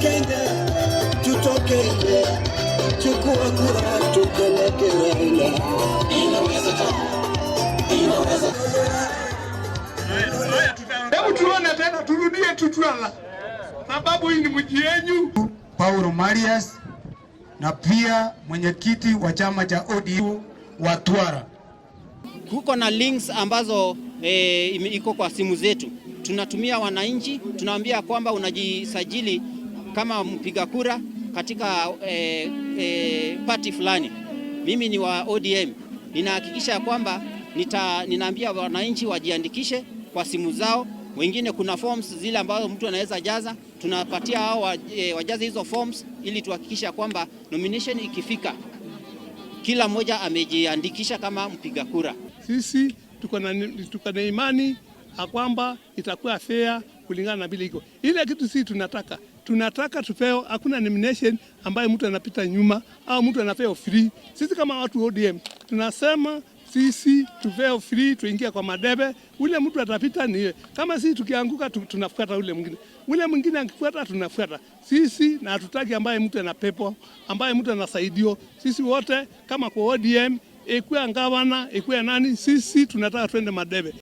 Kenya tutoke, chukua kura tupeleke Raila. Inaweza. Hebu tuone tena, turudie tutwala, sababu hii ni mji yenu. Paulo Marias na pia mwenyekiti wa chama cha ODM wa Twara. Huko na links ambazo iko kwa simu zetu. Tunatumia wananchi, tunawaambia kwamba unajisajili kama mpiga kura katika party fulani. Mimi ni wa ODM. Ninahakikisha kwamba ninaambia wananchi wajiandikishe kwa simu zao. Wengine kuna forms zile ambazo mtu anaweza jaza, tunapatia hao wajaze hizo forms ili tuhakikisha kwamba nomination ikifika kila mmoja amejiandikisha kama mpiga kura. Sisi tuko na imani kwamba itakuwa fair kulingana na vile iko. Ile kitu sisi tunataka tupeo, hakuna nomination ambayo mtu anapita nyuma au mtu anapeo free. Sisi kama watu ODM tunasema sisi tupeo free, tuingia kwa madebe. Ule mtu atapita ni kama sisi tukianguka tunafuata ule mwingine akifuata tunafuata. Sisi na hatutaki ambaye mtu anapepo, ambaye mtu anasaidio. Sisi wote kama kwa ODM, ikuwa ngavana, ikuwa nani, sisi tunataka twende madebe.